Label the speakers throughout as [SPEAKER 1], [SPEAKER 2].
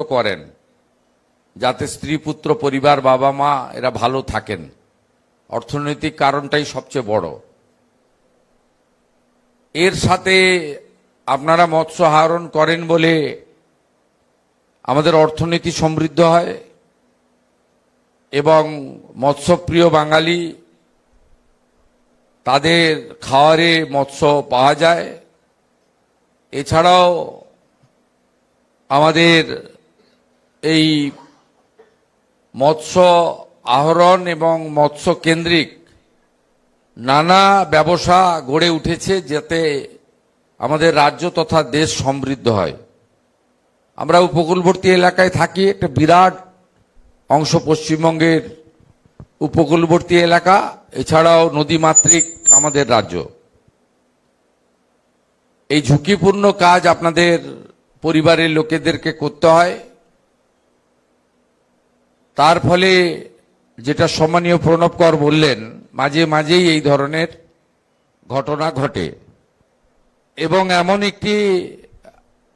[SPEAKER 1] করেন যাতে স্ত্রী পুত্র পরিবার বাবা মা এরা ভালো থাকেন। অর্থনৈতিক কারণটাই সবচেয়ে বড়। এর সাথে আপনারা মৎস্য আহরণ করেন বলে আমাদের অর্থনীতি সমৃদ্ধ হয় এবং মৎস্যপ্রিয় বাঙালি তাদের খাওয়ারে মৎস্য পাওয়া যায়। এছাড়াও আমাদের এই মৎস্য আহরণ এবং মৎস্য কেন্দ্রিক নানা ব্যবসা গড়ে উঠেছে যাতে আমাদের রাজ্য তথা দেশ সমৃদ্ধ হয়। আমরা উপকূলবর্তী এলাকায় থাকি, একটা বিরাট অংশ পশ্চিমবঙ্গের উপকূলবর্তী এলাকা, এছাড়াও নদীমাতৃক আমাদের রাজ্য। এই ঝুঁকিপূর্ণ কাজ আপনাদের পরিবারের লোকেদেরকে করতে হয়। তার ফলে যেটা সম্মানীয় প্রণব কর বললেন, মাঝে মাঝেই এই ধরনের ঘটনা ঘটে এবং এমন একটি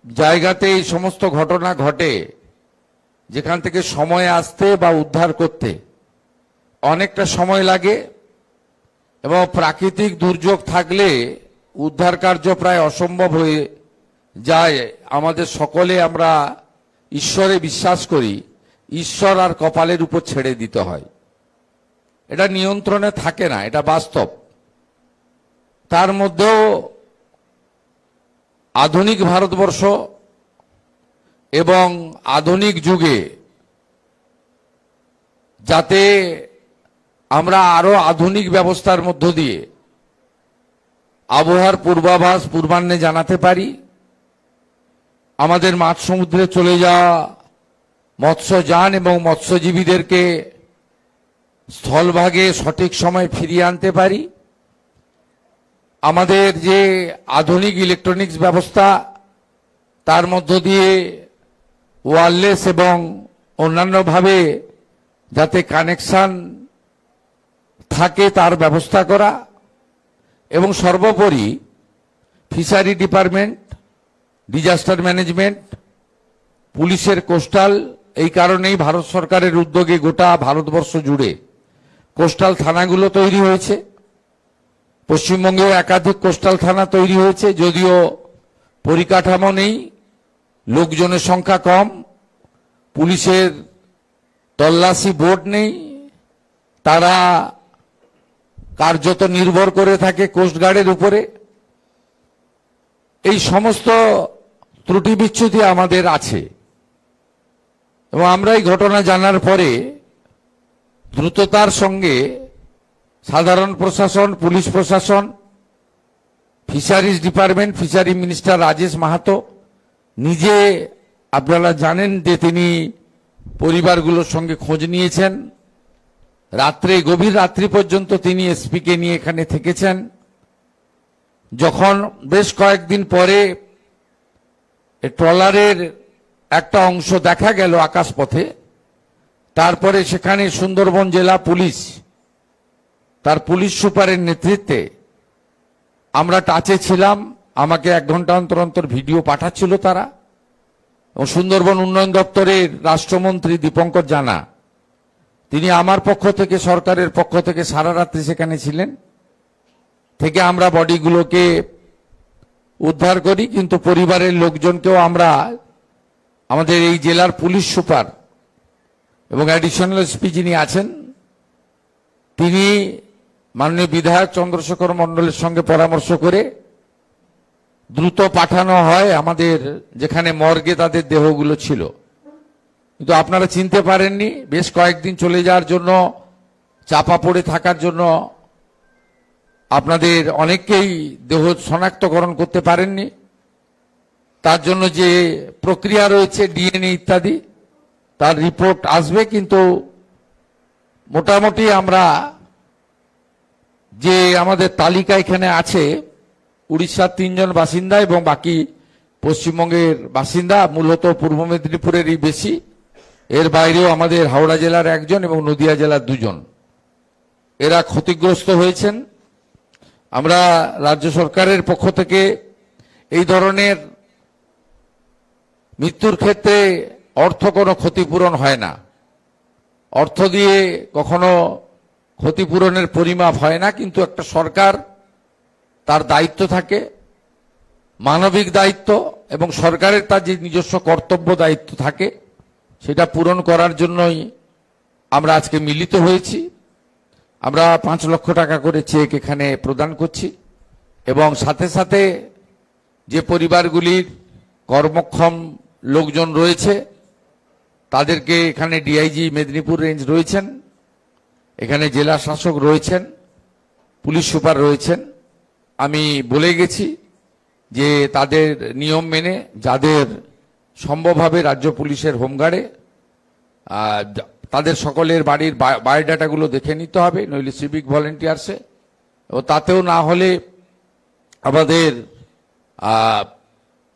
[SPEAKER 1] জায়গাতে এই সমস্ত ঘটনা ঘটে যেখান থেকে সময় আসতে বা উদ্ধার করতে অনেকটা সময় লাগে এবং প্রাকৃতিক দুর্যোগ থাকলে উদ্ধার কার্য প্রায় অসম্ভব হয়ে যায়। আমাদের সকলে আমরা ঈশ্বরে বিশ্বাস করি, ঈশ্বর আর কপালের উপর ছেড়ে দিতে হয়। এটা নিয়ন্ত্রণে থাকে না, এটা বাস্তব। তার মধ্যেও আধুনিক ভারতবর্ষ এবং আধুনিক যুগে যাতে আমরা আরো আধুনিক ব্যবস্থার মধ্য দিয়ে আবহাওয়ার পূর্বাভাস পূর্বাহ্নে জানাতে পারি, আমাদের মাঠ সমুদ্রে চলে যাওয়া মৎস্যযান এবং মৎস্যজীবীদেরকে স্থলভাগে সঠিক সময় ফিরিয়ে আনতে পারি, আমাদের যে আধুনিক ইলেকট্রনিক্স ব্যবস্থা তার মধ্য দিয়ে ওয়্যারলেস এবং অন্যান্যভাবে যাতে কানেকশন থাকে তার ব্যবস্থা করা, এবং সর্বোপরি ফিশারি ডিপার্টমেন্ট, ডিজাস্টার ম্যানেজমেন্ট, পুলিশের কোস্টাল, এই কারণেই ভারত সরকারের উদ্যোগে গোটা ভারতবর্ষ জুড়ে কোস্টাল থানাগুলো তৈরি হয়েছে। পশ্চিমবঙ্গেও একাধিক কোস্টাল থানা তৈরি হয়েছে, যদিও পরিকাঠামো নেই, লোকজনের সংখ্যা কম, পুলিশের তল্লাশি বোর্ড নেই, তারা কার্যত নির্ভর করে থাকে কোস্টগার্ডের উপরে। এই সমস্ত ত্রুটি বিচ্যুতি আমাদের আছে এবং আমরা এই ঘটনা জানার পরে দ্রুততার সঙ্গে সাধারণ প্রশাসন, পুলিশ প্রশাসন, fisheries department, fishery minister Rajesh Mahato নিজে, আপনারা জানেন যে তিনি পরিবারগুলোর সঙ্গে খোঁজ নিয়েছেন, রাত্রে গভীর রাত্রি পর্যন্ত তিনি এসপিকে নিয়ে এখানে থেকেছেন। যখন বেশ কয়েকদিন পরে ট্রলারের একটা অংশ দেখা গেল আকাশপথে, তারপরে সেখানে সুন্দরবন জেলা পুলিশ তার পুলিশ সুপারের নেতৃত্বে আমরা টাচে ছিলাম। আমাকে 1 ঘন্টা অন্তর অন্তর ভিডিও পাঠাচ্ছিল তারা, এবং সুন্দরবন উন্নয়ন দপ্তরের রাষ্ট্রমন্ত্রী দীপঙ্কর জানা তিনি আমার পক্ষ থেকে, সরকারের পক্ষ থেকে সারা রাত্রি সেখানে ছিলেন, থেকে আমরা বডিগুলোকে উদ্ধার করি। কিন্তু পরিবারের লোকজনকেও আমরা, আমাদের এই জেলার পুলিশ সুপার এবং অ্যাডিশনাল এসপি যিনি আছেন, তিনি মাননীয় বিধায়ক চন্দ্রশেখর মণ্ডলের সঙ্গে পরামর্শ করে দ্রুত পাঠানো হয় আমাদের যেখানে মর্গে তাদের দেহগুলো ছিল। কিন্তু আপনারা চিনতে পারেননি, বেশ কয়েকদিন চলে যাওয়ার জন্য, চাপা পড়ে থাকার জন্য আপনাদের অনেককেই দেহ শনাক্তকরণ করতে পারেননি। তার জন্য যে প্রক্রিয়া রয়েছে ডিএনএ ইত্যাদি, তার রিপোর্ট আসবে, কিন্তু মোটামুটি আমরা যে আমাদের তালিকা এখানে আছে, উড়িষ্যার 3 জন বাসিন্দা এবং বাকি পশ্চিমবঙ্গের বাসিন্দা, মূলত পূর্ব মেদিনীপুরেরই বেশি। এর বাইরেও আমাদের হাওড়া জেলার 1 জন এবং নদিয়া জেলার 2 জন এরা ক্ষতিগ্রস্ত হয়েছেন। আমরা রাজ্য সরকারের পক্ষ থেকে এই ধরনের মৃত্যুর ক্ষেত্রে অর্থ কোনো ক্ষতিপূরণ হয় না, অর্থ দিয়ে কখনো ক্ষতিপূরণের পরিমাপ হয় না, কিন্তু একটা সরকার তার দায়িত্ব থাকে, মানবিক দায়িত্ব, এবং সরকারের তার যে নিজস্ব কর্তব্য দায়িত্ব থাকে সেটা পূরণ করার জন্যই আমরা আজকে মিলিত হয়েছি। আমরা 5 লক্ষ টাকা করে চেক এখানে প্রদান করছি, এবং সাথে সাথে যে পরিবারগুলির কর্মক্ষম লোকজন রয়েছে তাদেরকে, এখানে ডিআইজি মেদিনীপুর রেঞ্জ রয়েছেন, এখানে জেলা শাসক রয়েছেন, পুলিশ সুপার রয়েছেন, আমি বলে গেছি যে তাদের নিয়ম মেনে যাদের সম্ভব হবে রাজ্য পুলিশের হোমগার্ডে তাদের সকলের বাড়ির বায়োডাটাগুলো দেখে নিতে হবে, নইলে সিভিক ভলেন্টিয়ার্সে, ও তাতেও না হলে আমাদের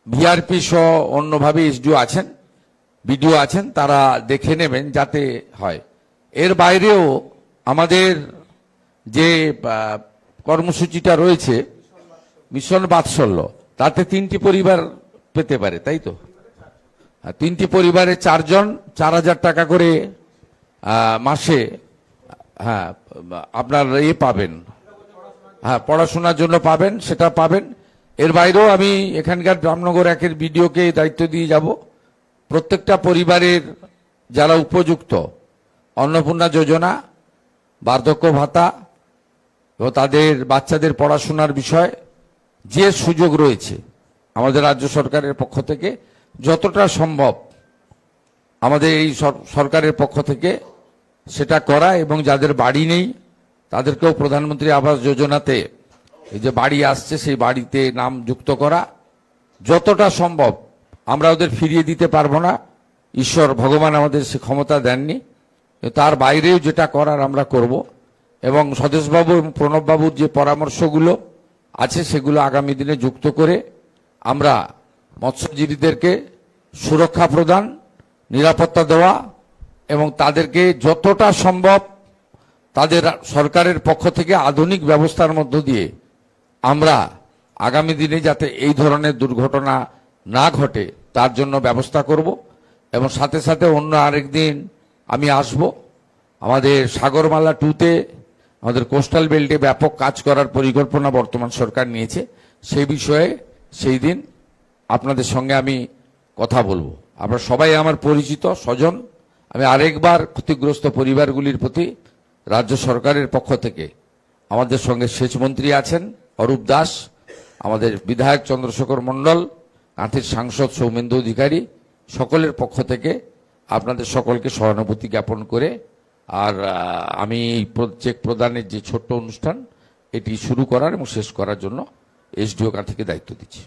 [SPEAKER 1] ভিআরপি সহ অন্যভাবে এসডিও আছেন, বিডিও আছেন, তারা দেখে নেবেন যাতে হয়। এর বাইরেও আমাদের যে কর্মসূচিটা রয়েছে মিশন বাৎসল্য, তাতে 3টি পরিবার পেতে পারে, তাই তো? 3টি পরিবারে 4 জন 4,000 টাকা করে মাসে, হ্যাঁ, আপনার পাবেন, হ্যাঁ, পড়াশোনার জন্য পাবেন, সেটা পাবেন। এর বাইরেও আমি এখানকার রামনগর 1-এর বিডিওকে দায়িত্ব দিয়ে যাব, প্রত্যেকটা পরিবারের যারা উপযুক্ত অন্নপূর্ণা যোজনা, বার্ধক্য ভাতা ও তাদের বাচ্চাদের পড়াশোনার বিষয় যে সুযোগ রয়েছে আমাদের রাজ্য সরকারের পক্ষ থেকে যতটা সম্ভব আমাদের এই সরকারের পক্ষ থেকে সেটা করা, এবং যাদের বাড়ি নেই তাদেরকেও প্রধানমন্ত্রী আবাস যোজনাতে এই যে বাড়ি আসছে সেই বাড়িতে নাম যুক্ত করা, যতটা সম্ভব। আমরা ওদের ফিরিয়ে দিতে পারবো না, ঈশ্বর ভগবান আমাদের সে ক্ষমতা দেননি, তার বাইরেও যেটা করার আমরা করব। এবং স্বদেশবাবু এবং প্রণববাবুর যে পরামর্শগুলো আছে সেগুলো আগামী দিনে যুক্ত করে আমরা মৎস্যজীবীদেরকে সুরক্ষা প্রদান, নিরাপত্তা দেওয়া, এবং তাদেরকে যতটা সম্ভব তাদের সরকারের পক্ষ থেকে আধুনিক ব্যবস্থার মধ্য দিয়ে আমরা আগামী দিনে যাতে এই ধরনের দুর্ঘটনা না ঘটে তার জন্য ব্যবস্থা করব। এবং সাথে সাথে অন্য আরেকদিন আমি আসব, আমাদের সাগরমালা 2-তে আমাদের কোস্টাল বেল্টে ব্যাপক কাজ করার পরিকল্পনা বর্তমান সরকার নিয়েছে, সেই বিষয়ে সেই দিন আপনাদের সঙ্গে আমি কথা বলবো। আপনারা সবাই আমার পরিচিত স্বজন। আমি আরেকবার ক্ষতিগ্রস্ত পরিবারগুলির প্রতি রাজ্য সরকারের পক্ষ থেকে, আমাদের সঙ্গে সেচমন্ত্রী আছেন অরূপ দাস, আমাদের বিধায়ক চন্দ্রশেখর মণ্ডল, কাঁথির সাংসদ সৌমেন্দু অধিকারী, সকলের পক্ষ থেকে আপনাদের সকলকে সহানুভূতি জ্ঞাপন করে, আর আমি এই চেক প্রদানের যে ছোট্ট অনুষ্ঠান এটি শুরু করার এবং শেষ করার জন্য এসডিও কাঁথিকে দায়িত্ব দিচ্ছি।